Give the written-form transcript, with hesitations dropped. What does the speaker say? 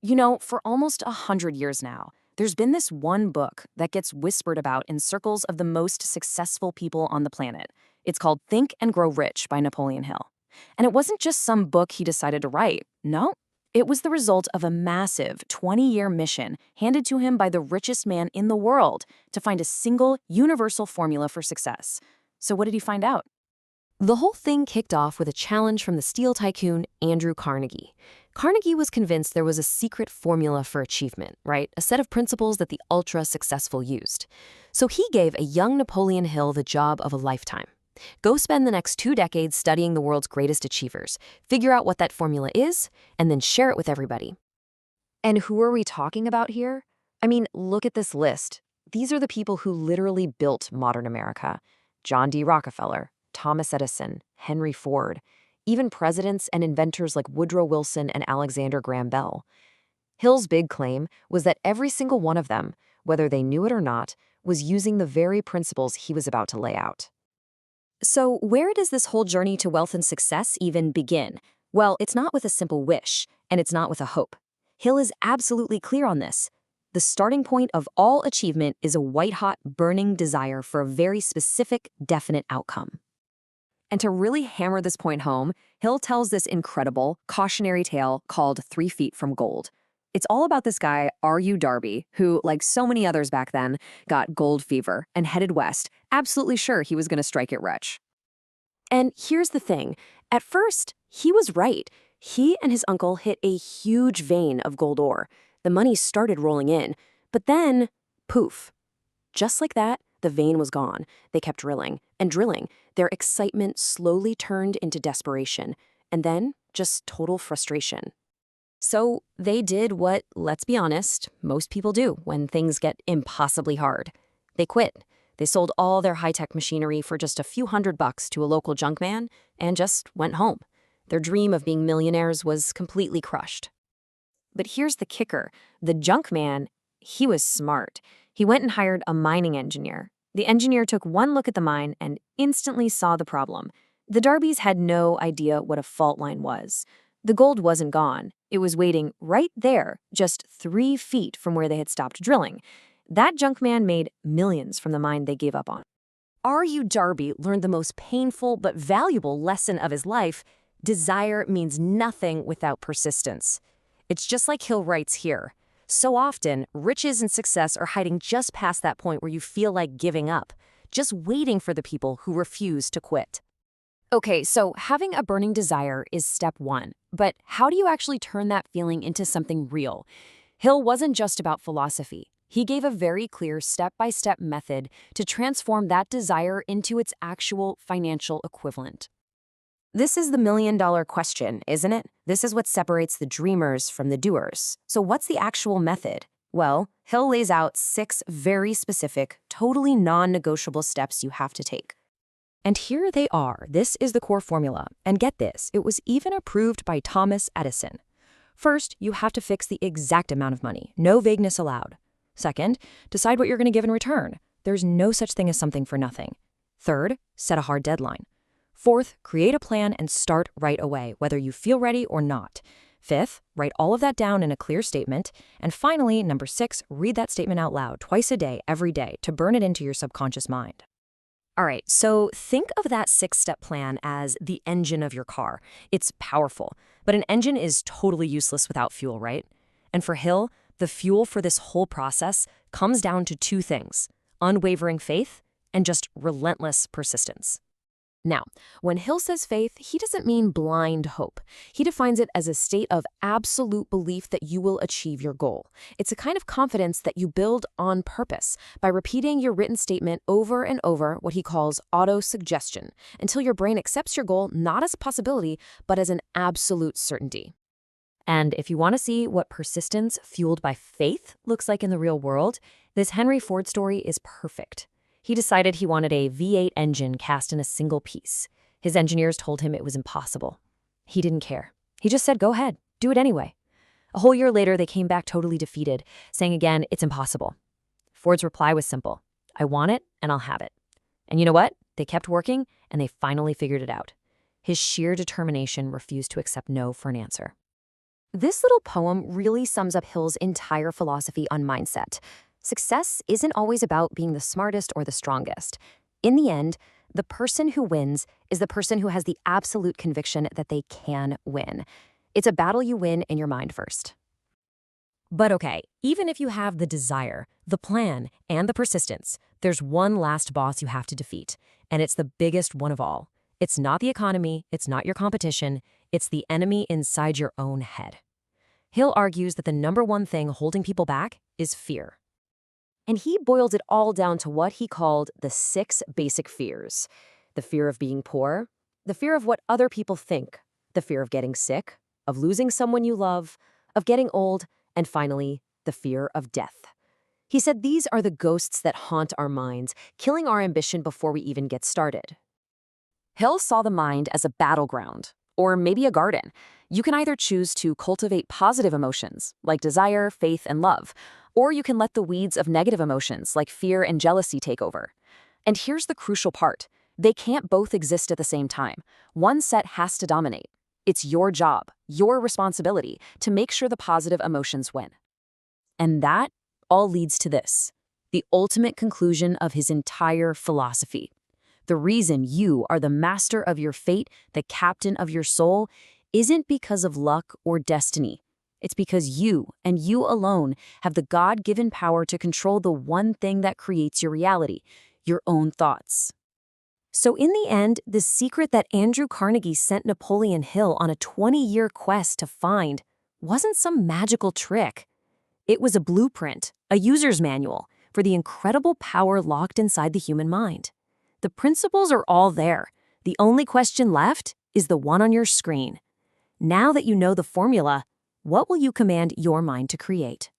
For almost 100 years now, there's been this one book that gets whispered about in circles of the most successful people on the planet. It's called Think and Grow Rich by Napoleon Hill. And it wasn't just some book he decided to write. No, it was the result of a massive 20-year mission handed to him by the richest man in the world to find a single, universal formula for success. So what did he find out? The whole thing kicked off with a challenge from the steel tycoon Andrew Carnegie. Carnegie was convinced there was a secret formula for achievement, right? A set of principles that the ultra-successful used. So he gave a young Napoleon Hill the job of a lifetime. Go spend the next 2 decades studying the world's greatest achievers, figure out what that formula is, and then share it with everybody. And who are we talking about here? I mean, look at this list. These are the people who literally built modern America. John D. Rockefeller, Thomas Edison, Henry Ford, even presidents and inventors like Woodrow Wilson and Alexander Graham Bell. Hill's big claim was that every single one of them, whether they knew it or not, was using the very principles he was about to lay out. So, where does this whole journey to wealth and success even begin? Well, it's not with a simple wish, and it's not with a hope. Hill is absolutely clear on this. The starting point of all achievement is a white-hot, burning desire for a very specific, definite outcome. And to really hammer this point home, Hill tells this incredible, cautionary tale called 3 Feet from Gold. It's all about this guy, R.U. Darby, who, like so many others back then, got gold fever and headed west, absolutely sure he was going to strike it rich. And here's the thing. At first, he was right. He and his uncle hit a huge vein of gold ore. The money started rolling in. But then, poof. Just like that, the vein was gone. They kept drilling and drilling. Their excitement slowly turned into desperation, and then just total frustration. So they did what, let's be honest, most people do when things get impossibly hard. They quit. They sold all their high-tech machinery for just a few $100 to a local junk man and just went home. Their dream of being millionaires was completely crushed. But here's the kicker. The junk man, he was smart. He went and hired a mining engineer. The engineer took one look at the mine and instantly saw the problem. The Darbys had no idea what a fault line was. The gold wasn't gone. It was waiting right there, just 3 feet from where they had stopped drilling. That junk man made millions from the mine they gave up on. R.U. Darby learned the most painful but valuable lesson of his life. Desire means nothing without persistence. It's just like Hill writes here. So often, riches and success are hiding just past that point where you feel like giving up, just waiting for the people who refuse to quit. Okay, so having a burning desire is step one, but how do you actually turn that feeling into something real? Hill wasn't just about philosophy. He gave a very clear step-by-step method to transform that desire into its actual financial equivalent. This is the million-dollar question, isn't it? This is what separates the dreamers from the doers. So what's the actual method? Well, Hill lays out 6 very specific, totally non-negotiable steps you have to take. And here they are. This is the core formula. And get this, it was even approved by Thomas Edison. First, you have to fix the exact amount of money. No vagueness allowed. Second, decide what you're going to give in return. There's no such thing as something for nothing. Third, set a hard deadline. Fourth, create a plan and start right away, whether you feel ready or not. Fifth, write all of that down in a clear statement. And finally, number 6, read that statement out loud twice a day, every day, to burn it into your subconscious mind. All right, so think of that 6-step plan as the engine of your car. It's powerful, but an engine is totally useless without fuel, right? And for Hill, the fuel for this whole process comes down to 2 things: unwavering faith and just relentless persistence. Now, when Hill says faith, he doesn't mean blind hope. He defines it as a state of absolute belief that you will achieve your goal. It's a kind of confidence that you build on purpose by repeating your written statement over and over, what he calls auto-suggestion, until your brain accepts your goal not as a possibility, but as an absolute certainty. And if you want to see what persistence fueled by faith looks like in the real world, this Henry Ford story is perfect. He decided he wanted a V8 engine cast in a single piece. His engineers told him it was impossible. He didn't care. He just said, go ahead, do it anyway. A whole year later, they came back totally defeated, saying again, it's impossible. Ford's reply was simple: I want it, and I'll have it. And you know what? They kept working, and they finally figured it out. His sheer determination refused to accept no for an answer. This little poem really sums up Hill's entire philosophy on mindset. Success isn't always about being the smartest or the strongest. In the end, the person who wins is the person who has the absolute conviction that they can win. It's a battle you win in your mind first. But okay, even if you have the desire, the plan, and the persistence, there's one last boss you have to defeat, and it's the biggest one of all. It's not the economy, it's not your competition, it's the enemy inside your own head. Hill argues that the number one thing holding people back is fear. And he boiled it all down to what he called the 6 basic fears. The fear of being poor, the fear of what other people think, the fear of getting sick, of losing someone you love, of getting old, and finally, the fear of death. He said these are the ghosts that haunt our minds, killing our ambition before we even get started. Hill saw the mind as a battleground, or maybe a garden. You can either choose to cultivate positive emotions, like desire, faith, and love, or you can let the weeds of negative emotions, like fear and jealousy, take over. And here's the crucial part. They can't both exist at the same time. One set has to dominate. It's your job, your responsibility, to make sure the positive emotions win. And that all leads to this, the ultimate conclusion of his entire philosophy. The reason you are the master of your fate, the captain of your soul, isn't because of luck or destiny. It's because you, and you alone, have the God-given power to control the one thing that creates your reality, your own thoughts. So in the end, the secret that Andrew Carnegie sent Napoleon Hill on a 20-year quest to find wasn't some magical trick. It was a blueprint, a user's manual, for the incredible power locked inside the human mind. The principles are all there. The only question left is the one on your screen. Now that you know the formula, what will you command your mind to create?